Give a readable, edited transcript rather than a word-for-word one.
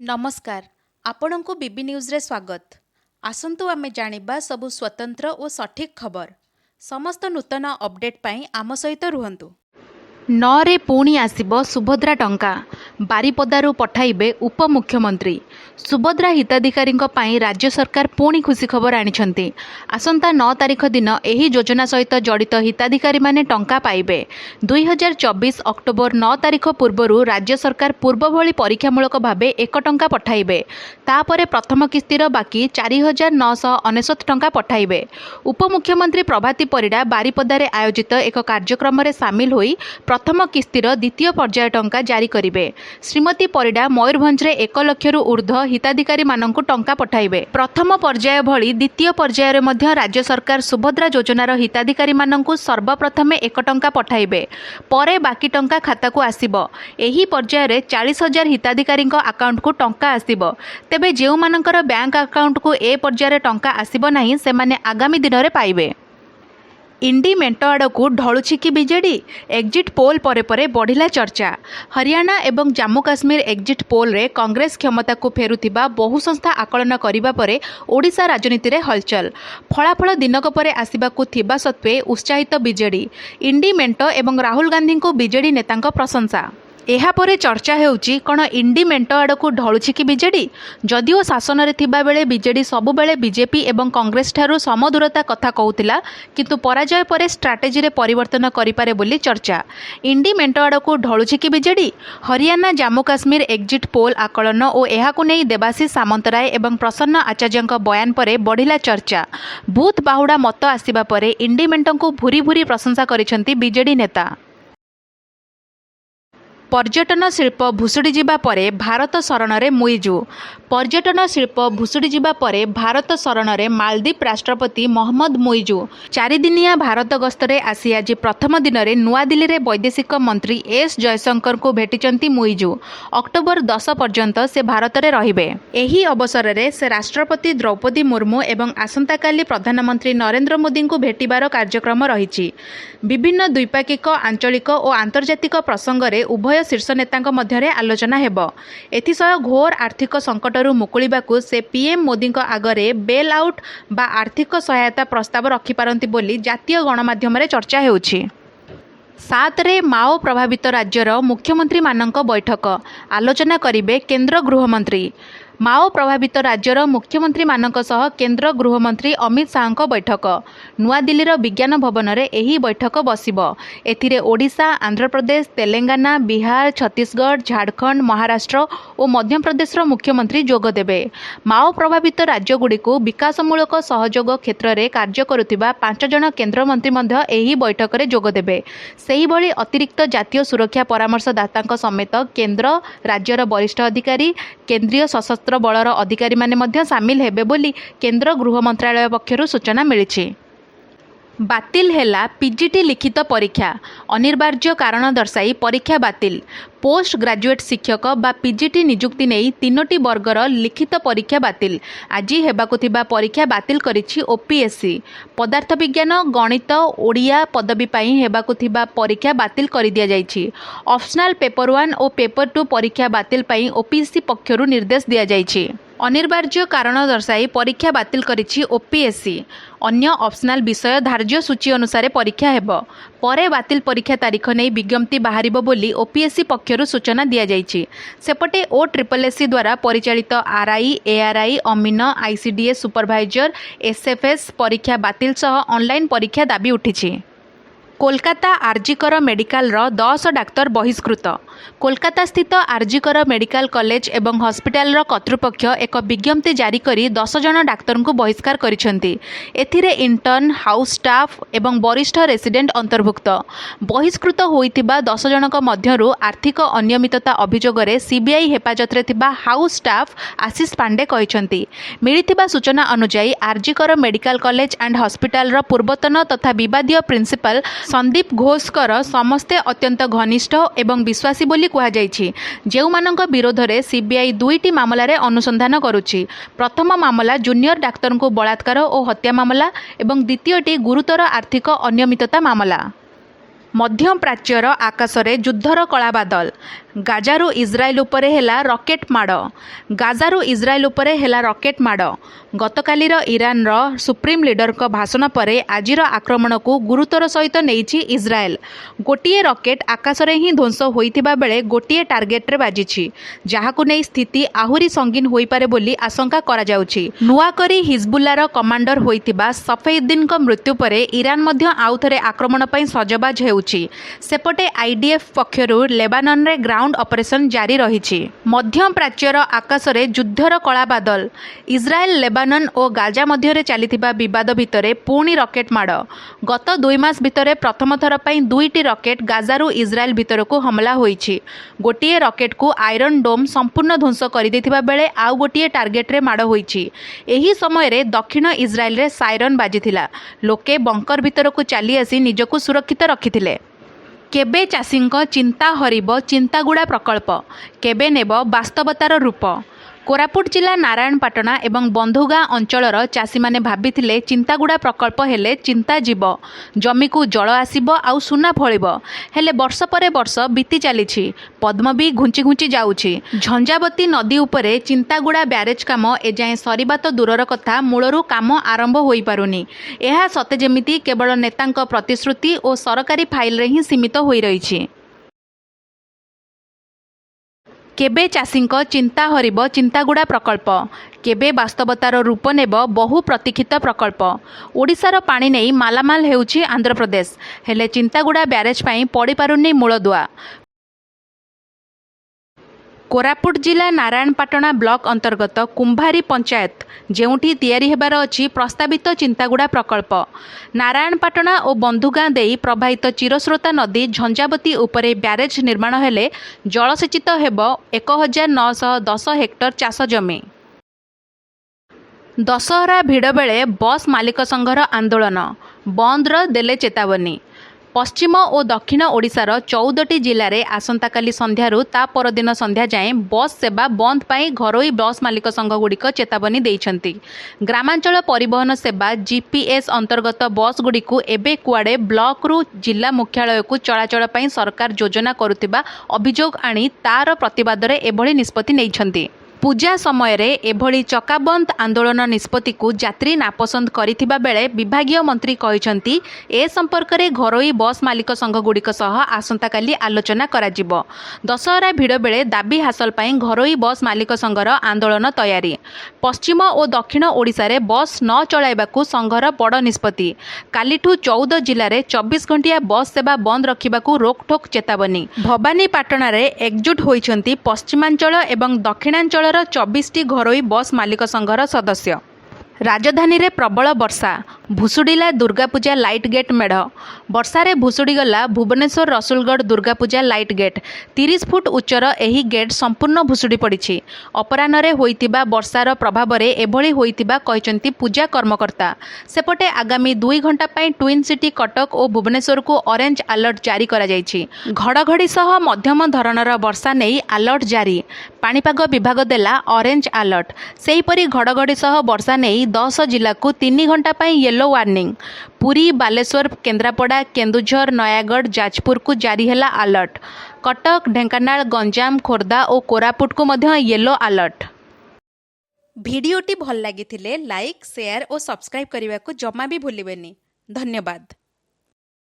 नमस्कार आपणको बीबी न्यूज रे स्वागत। आसंतु आमे जानिबा सबु स्वतंत्र और सठिक खबर। समस्त नूतन अपडेट पाई आम सहित रुहंतु। 9 रे पुणी आसिबो सुभद्रा टंका। बारिपदारु पठाइबे उपमुख्यमंत्री। सुभद्रा हिताधिकारी राज्य सरकार पुणी खुशी खबर आनिछंती। आसंता 9 तारिख दिन एही योजना सहित जड़ित हिताधिकारी माने टंका पाइबे। 2024 अक्टोबर 9 तारिख पूर्वरु राज्य सरकार पूर्व भली परीक्षामूलक भावे 1 टंका पठाइबे। तापरे प्रथम किस्तीर बाकी 4999 टंका पठाइबे। उपमुख्यमंत्री प्रभाती परिडा बारिपदारे आयोजित एक कार्यक्रम रे सामिल होई प्रथम किस्तीर द्वितीय पर्याय टंका जारी करिवे। श्रीमती परिडा मयूरभंज रे 1 लाख ऊर्ध्व हिताधिकारी मानंकु टंका पठाइबे। प्रथम पर्याय भली द्वितीय पर्याय रे मध्य राज्य सरकार सुभद्रा योजनार हिताधिकारी मानंकु सर्वप्रथमे 1 टंका पठाइबे। परे बाकी टंका खाता को आसीबो। एही पर्याय रे 40,000 हिताधिकारी अकाउंट को टंका आसीबो। तेबे जेउ मानंकर बैंक अकाउंट को ए पर्याय रे टंका आसीबो नाही सेमाने आगामी दिन रे पाइबे। इंडी मेंट आड़कू ढलुछि कि बीजेडी। एग्जिट पोल परे परे बढ़िला चर्चा। हरियाणा एवं जम्मू काश्मीर एग्जिट पोल रे कांग्रेस क्षमता को फेरुथिबा बहु संस्था आकलन करिबा परे ओडिशा राजनीति रे हलचल। फलाफल दिनक परे आसिबाकू थिबा सत्वे उत्साहित बीजेडी। इंडी मेंट एवं राहुल गांधी को बीजेडी नेतांक प्रशंसा। एहापरे चर्चा हेउची कौन इंडी मेंट आड़कू ढलुछि कि बीजेडी। जदिओ शासन रे थिबा बेले बीजेडी सबु बेले बीजेपी एवं कांग्रेस ठारू समदूरता कथा कहूतिला किंतु पराजय परे स्ट्राटेजी रे परिवर्तन करिपारे बोली चर्चा। इंडी मेंट आड़कू ढलुछि कि BJD. Haryana Jammu Kashmir exit poll आकलन और एहाकू नै देवाशीष सामंतराय एवं प्रसन्न आचार्यଙ୍କ बयान परे बढ़िला चर्चा। बूथ बाहुडा मत आसिबा परे इंडी मेंटଙ୍କୁ भूरी भूरी प्रशंसा करिसेंती बीजेडी नेता। पर्यटन शिल्प भुशुड़ी जिबा परे भारत शरण रे मुइजु। पर्यटन शिल्प भुशुड़ी जिबा परे भारत शरण रे मालदीप राष्ट्रपति मोहम्मद मुइजु 4 दिनिया भारत गस्तरे आसी आज प्रथम दिन रे नुआ दिल्ली रे वैदेशिक मंत्री एस जयशंकर को भेटिचंती मुइजु। अक्टोबर 10 पर्यंत से भारत रे रहिबे। एही अवसर रे से राष्ट्रपति द्रौपदी मुर्मू एवं आसंता काली प्रधानमंत्री नरेंद्र मोदी को भेटिबार कार्यक्रम रहिछि। विभिन्न द्विपाक्षिक आंचलिक और आंतर्जातिक प्रसंग रे उभय शीर्ष नेतांक मध्यरे आलोचना हेबो। एथिसह घोर आर्थिक संकटरू मुकुलिबाकू से पीएम मोदी आगरे बेल आउट बा आर्थिक सहायता प्रस्ताव रखिपारंती बोली जातीय गणमाध्यम रे चर्चा हेउछि। 7 रे माओ प्रभावित राज्यर मुख्यमंत्री मानक बैठक आलोचना करिबे केंद्र गृहमंत्री। माओ प्रभावित राज्यर मुख्यमंत्री मानक सह केंद्र गृहमंत्री अमित शाह बैठक नुआ दिल्लीर विज्ञान भवन रे एही बैठक बसिबो। एथिरे ओडिशा, आंध्र प्रदेश, तेलंगाना, बिहार, छत्तीसगढ़, झारखंड, महाराष्ट्र और मध्य प्रदेश मुख्यमंत्री जोग देबे। माओ प्रभावित राज्यगुड़ी को विकासमूलक सहयोग क्षेत्र में कार्य करुथिबा 5 जन केंद्र मंत्री मध्य एही बैठक रे जोग देबे। सेही भली अतिरिक्त जातीय सुरक्षा परामर्शदाता समेत केंद्र राज्यर वरिष्ठ अधिकारी, केंद्रीय सशस्त्र बलर अधिकारी माने मध्य सामिल हेबे बोली केंद्र गृह मंत्रालय पक्षरु सूचना मिलिछि। बातिल हेला पीजीटी लिखित परीक्षा। अनिवार्य कारण दर्शाई परीक्षा बातिल। पोस्ट ग्रेजुएट शिक्षक बा पीजीटी नियुक्ति नहीं 3टी वर्गर लिखित परीक्षा बातिल। आज हेबाकु थिबा परीक्षा बातिल करिछि ओपीएससी। पदार्थ विज्ञान, गणित, ओडिया पदवी पाई हेबाकु थिबा परीक्षा बातिल करि दिया जाइछि। ऑप्शनल पेपर 1 और पेपर 2 परीक्षा बातिल पाई ओपीएससी पक्षरु निर्देश दिया जाइछि। अनिवार्य कारण दर्शाई परीक्षा बातिल करिछि ओपीएससी। अन्य ऑप्शनल विषय धार्य सूची अनुसार परीक्षा हेबो। परे बातिल परीक्षा तारीख नहीं विज्ञप्ति बाहरिबो बोली ओपीएससी पक्षरु सूचना दिया जाइछि। सेपटे ओट्रिपलएससी द्वारा परिचालित आरआई, एआरआई, अमीन, आईसीडीएस सुपरवाइजर, एसएफएस परीक्षा बातिल सह ऑनलाइन परीक्षा दाबी उठिछि। कोलकाता आरजीकर मेडिकल 10 डाक्तर बहिष्कृत। कोलकाता स्थित आरजीकर मेडिकल कॉलेज एवं हॉस्पिटल कर्तृपक्ष एक विज्ञप्ति जारी करी 10 जन डाक्तर को बहिष्कार करिसेंती। एथिरे इंटर्न, हाउस स्टाफ एवं वरिष्ठ रेसिडेंट अंतर्भुक्त। बहिष्कृत होइतिबा 10 जनक मध्यरु आर्थिक अनियमितता अभियोगरे सीबीआई हेफाजत रे थिबा हाउस स्टाफ आशीष पांडे कहिसेंती। मिलिथिबा सूचना अनुसार RG Kar medical college and hospital पूर्वतन तथा विवादीय प्रिंसिपल संदीप घोषकर समस्ते अत्यंत घनिष्ठ एवं विश्वासी बोली कुहाଯାଇଛି। जेउमानंक विरोध रे सीबीआई 2टी मामला रे अनुसंधान करुछि। प्रथम मामला जूनियर डाक्तर को बलात्कार और हत्या मामला एवं द्वितीयटी गुरुतर आर्थिक अनियमितता मामला। मध्य प्राच्यर आकाशरे युद्धर कलाबादल। ଗାଜାରୁ ଇସ୍ରାଏଲ ଉପରେ ହେଲା ରକେଟ୍ ମାଡ଼। ଗାଜାରୁ ଇସ୍ରାଏଲ ଉପରେ ହେଲା ରକେଟ୍ ମାଡ଼। ଗତକାଲିର ଇରାନର ସୁପ୍ରିମ୍ ଲିଡରଙ୍କ ଭାଷଣ ପରେ ଆଜିର ଆକ୍ରମଣକୁ ଗୁରୁତର ସହିତ ନେଇଛି ଇସ୍ରାଏଲ। ଗୋଟିଏ ରକେଟ୍ ଆକାଶରେ ହିଁ ଧ୍ୱଂସ ହୋଇଥିବା ବେଳେ ଗୋଟିଏ ଟାର୍ଗେଟରେ ବାଜିଛି, ଯାହାକୁ ନେଇ ସ୍ଥିତି ଆହୁରି ସଙ୍ଗୀନ ହୋଇପାରେ ବୋଲି ଆଶଙ୍କା କରାଯାଉଛି। ନୂଆକରି ହିଜବୁଲ୍ଲାର କମାଣ୍ଡର ହୋଇଥିବା ସଫେଇଦ୍ଦିନଙ୍କ ମୃତ୍ୟୁ ପରେ ଇରାନ ମଧ୍ୟ ଆଉଥରେ ଆକ୍ରମଣ ପାଇଁ ସଜବାଜ ହେଉଛି। ସେପଟେ ଆଇଡିଏଫ୍ ପକ୍ଷରୁ ଲେବାନନରେ ଗ୍ରାଉଣ୍ଡ ଅପରେସନ ଜାରି ରହିଛି। ମଧ୍ୟପ୍ରାଚ୍ୟର ଆକାଶରେ ଯୁଦ୍ଧର କଳା ବାଦଲ। ଇସ୍ରାଏଲ, ଲେବାନନ ଓ ଗାଜା ମଧ୍ୟରେ ଚାଲିଥିବା ବିବାଦ ଭିତରେ ପୁଣି ରକେଟ୍ ମାଡ଼। ଗତ 2 ମାସ ଭିତରେ ପ୍ରଥମ ଥର ପାଇଁ 2ଟି ରକେଟ୍ ଗାଜାରୁ ଇସ୍ରାଏଲ ଭିତରକୁ ହମଲା ହୋଇଛି। ଗୋଟିଏ ରକେଟ୍କୁ ଆଇରନ୍ ଡୋମ୍ ସମ୍ପୂର୍ଣ୍ଣ ଧ୍ୱଂସ କରିଦେଇଥିବା ବେଳେ ଆଉ ଗୋଟିଏ ଟାର୍ଗେଟରେ ମାଡ଼ ହୋଇଛି। ଏହି ସମୟରେ ଦକ୍ଷିଣ ଇସ୍ରାଏଲରେ ସାଇରନ୍ ବାଜିଥିଲା। ଲୋକେ ବଙ୍କର ଭିତରକୁ ଚାଲି ଆସି ନିଜକୁ ସୁରକ୍ଷିତ ରଖିଥିଲେ। କେବେ ଚାଷୀଙ୍କ ଚିନ୍ତା ହରିବ ଚିନ୍ତାଗୁଡ଼ା ପ୍ରକଳ୍ପ, କେବେ ନେବ ବାସ୍ତବତାର ରୂପ। କୋରାପୁଟ ଜିଲ୍ଲା ନାରାୟଣପାଟଣା ଏବଂ ବନ୍ଧୁଗାଁ ଅଞ୍ଚଳର ଚାଷୀମାନେ ଭାବିଥିଲେ ଚିନ୍ତାଗୁଡ଼ା ପ୍ରକଳ୍ପ ହେଲେ ଚିନ୍ତା ଯିବ, ଜମିକୁ ଜଳ ଆସିବ ଆଉ ସୁନା ଫଳିବ। ହେଲେ ବର୍ଷ ପରେ ବର୍ଷ ବିତି ଚାଲିଛି, ପଦ୍ମ ବି ଘୁଞ୍ଚି ଘୁଞ୍ଚି ଯାଉଛି। ଝଞ୍ଜାବତୀ ନଦୀ ଉପରେ ଚିନ୍ତାଗୁଡ଼ା ବ୍ୟାରେଜ କାମ ଏଯାଏଁ ସରିବା ତ ଦୂରର କଥା, ମୂଳରୁ କାମ ଆରମ୍ଭ ହୋଇପାରୁନି। ଏହା ସତେ ଯେମିତି କେବଳ ନେତାଙ୍କ ପ୍ରତିଶ୍ରୁତି ଓ ସରକାରୀ ଫାଇଲରେ ହିଁ ସୀମିତ ହୋଇ ରହିଛି। କେବେ ଚାଷୀଙ୍କ ଚିନ୍ତା ହରିବ ଚିନ୍ତାଗୁଡ଼ା ପ୍ରକଳ୍ପ, କେବେ ବାସ୍ତବତାର ରୂପ ନେବ ବହୁ ପ୍ରତୀକ୍ଷିତ ପ୍ରକଳ୍ପ। ଓଡ଼ିଶାର ପାଣି ନେଇ ମାଲାମାଲ ହେଉଛି ଆନ୍ଧ୍ରପ୍ରଦେଶ, ହେଲେ ଚିନ୍ତାଗୁଡ଼ା ବ୍ୟାରେଜ ପାଇଁ ପଡ଼ିପାରୁନି ମୂଳଦୁଆ। କୋରାପୁଟ ଜିଲ୍ଲା ନାରାୟଣପାଟଣା ବ୍ଲକ ଅନ୍ତର୍ଗତ କୁମ୍ଭାରୀ ପଞ୍ଚାୟତ, ଯେଉଁଠି ତିଆରି ହେବାର ଅଛି ପ୍ରସ୍ତାବିତ ଚିନ୍ତାଗୁଡ଼ା ପ୍ରକଳ୍ପ। ନାରାୟଣପାଟଣା ଓ ବନ୍ଧୁଗାଁ ଦେଇ ପ୍ରବାହିତ ଚିରସ୍ରୋତା ନଦୀ ଝଞ୍ଜାବତୀ ଉପରେ ବ୍ୟାରେଜ ନିର୍ମାଣ ହେଲେ ଜଳସେଚିତ ହେବ 1910 ହେକ୍ଟର ଚାଷ ଜମି। ଦଶହରା ଭିଡ଼ ବେଳେ ବସ୍ ମାଲିକ ସଂଘର ଆନ୍ଦୋଳନ, ବନ୍ଦର ଦେଲେ ଚେତାବନୀ। ପଶ୍ଚିମ ଓ ଦକ୍ଷିଣ ଓଡ଼ିଶାର 14ଟି ଜିଲ୍ଲାରେ ଆସନ୍ତାକାଲି ସନ୍ଧ୍ୟାରୁ ତା ପରଦିନ ସନ୍ଧ୍ୟା ଯାଏଁ ବସ୍ ସେବା ବନ୍ଦ ପାଇଁ ଘରୋଇ ବସ୍ ମାଲିକ ସଂଘଗୁଡ଼ିକ ଚେତାବନୀ ଦେଇଛନ୍ତି। ଗ୍ରାମାଞ୍ଚଳ ପରିବହନ ସେବା ଜିପିଏସ୍ ଅନ୍ତର୍ଗତ ବସ୍ଗୁଡ଼ିକୁ ଏବେ କୁଆଡ଼େ ବ୍ଲକରୁ ଜିଲ୍ଲା ମୁଖ୍ୟାଳୟକୁ ଚଳାଚଳ ପାଇଁ ସରକାର ଯୋଜନା କରୁଥିବା ଅଭିଯୋଗ ଆଣି ତାର ପ୍ରତିବାଦରେ ଏଭଳି ନିଷ୍ପତ୍ତି ନେଇଛନ୍ତି। ପୂଜା ସମୟରେ ଏଭଳି ଚକାବନ୍ଦ ଆନ୍ଦୋଳନ ନିଷ୍ପତ୍ତିକୁ ଯାତ୍ରୀ ନାପସନ୍ଦ କରିଥିବା ବେଳେ ବିଭାଗୀୟ ମନ୍ତ୍ରୀ କହିଛନ୍ତି ଏ ସମ୍ପର୍କରେ ଘରୋଇ ବସ୍ ମାଲିକ ସଂଘଗୁଡ଼ିକ ସହ ଆସନ୍ତାକାଲି ଆଲୋଚନା କରାଯିବ। ଦଶହରା ଭିଡ଼ ବେଳେ ଦାବି ହାସଲ ପାଇଁ ଘରୋଇ ବସ୍ ମାଲିକ ସଂଘର ଆନ୍ଦୋଳନ ତୟାରୀ। ପଶ୍ଚିମ ଓ ଦକ୍ଷିଣ ଓଡ଼ିଶାରେ ବସ୍ ନ ଚଳାଇବାକୁ ସଂଘର ବଡ଼ ନିଷ୍ପତ୍ତି। କାଲିଠୁ 14 ଜିଲ୍ଲାରେ 24 ଘଣ୍ଟିଆ ବସ୍ ସେବା ବନ୍ଦ ରଖିବାକୁ ରୋକଠୋକ ଚେତାବନୀ। ଭବାନୀପାଟଣାରେ ଏକଜୁଟ ହୋଇଛନ୍ତି ପଶ୍ଚିମାଞ୍ଚଳ ଏବଂ ଦକ୍ଷିଣାଞ୍ଚଳ 24ଟି ଘରୋଇ ବସ୍ ମାଲିକ ସଂଘର ସଦସ୍ୟ। ରାଜଧାନୀରେ ପ୍ରବଳ ବର୍ଷା, ଭୁଷୁଡ଼ିଲା ଦୁର୍ଗାପୂଜା ଲାଇଟ୍ ଗେଟ୍ ମେଢ଼। ବର୍ଷାରେ ଭୁଷୁଡ଼ିଗଲା ଭୁବନେଶ୍ୱର ରସୁଲଗଡ଼ ଦୁର୍ଗାପୂଜା ଲାଇଟ୍ ଗେଟ୍। 30 ଫୁଟ ଉଚ୍ଚର ଏହି ଗେଟ୍ ସମ୍ପୂର୍ଣ୍ଣ ଭୁଷୁଡ଼ି ପଡ଼ିଛି। ଅପରାହ୍ନରେ ହୋଇଥିବା ବର୍ଷାର ପ୍ରଭାବରେ ଏଭଳି ହୋଇଥିବା କହିଛନ୍ତି ପୂଜା କର୍ମକର୍ତ୍ତା। ସେପଟେ ଆଗାମୀ 2 ଘଣ୍ଟା ପାଇଁ ଟ୍ୱିନ୍ ସିଟି କଟକ ଓ ଭୁବନେଶ୍ୱରକୁ ଅରେଞ୍ଜ ଆଲର୍ଟ ଜାରି କରାଯାଇଛି। ଘଡ଼ଘଡ଼ି ସହ ମଧ୍ୟମ ଧରଣର ବର୍ଷା ନେଇ ଆଲର୍ଟ ଜାରି। ପାଣିପାଗ ବିଭାଗ ଦେଲା ଅରେଞ୍ଜ ଆଲର୍ଟ। ସେହିପରି ଘଡ଼ଘଡ଼ି ସହ ବର୍ଷା ନେଇ 10 ଜିଲ୍ଲାକୁ 3 ଘଣ୍ଟା ପାଇଁ ୟେଲୋ ୱାର୍ଣ୍ଣିଂ। ପୁରୀ, ବାଲେଶ୍ୱର, କେନ୍ଦ୍ରାପଡ଼ା, କେନ୍ଦୁଝର, ନୟାଗଡ଼, ଯାଜପୁରକୁ ଜାରି ହେଲା ଆଲର୍ଟ। କଟକ, ଢେଙ୍କାନାଳ, ଗଞ୍ଜାମ, ଖୋର୍ଦ୍ଧା ଓ କୋରାପୁଟକୁ ମଧ୍ୟ ୟେଲୋ ଆଲର୍ଟ। ଭିଡ଼ିଓଟି ଭଲ ଲାଗିଥିଲେ ଲାଇକ୍, ସେୟାର ଓ ସବସ୍କ୍ରାଇବ୍ କରିବାକୁ ଜମା ବି ଭୁଲିବେନି। ଧନ୍ୟବାଦ।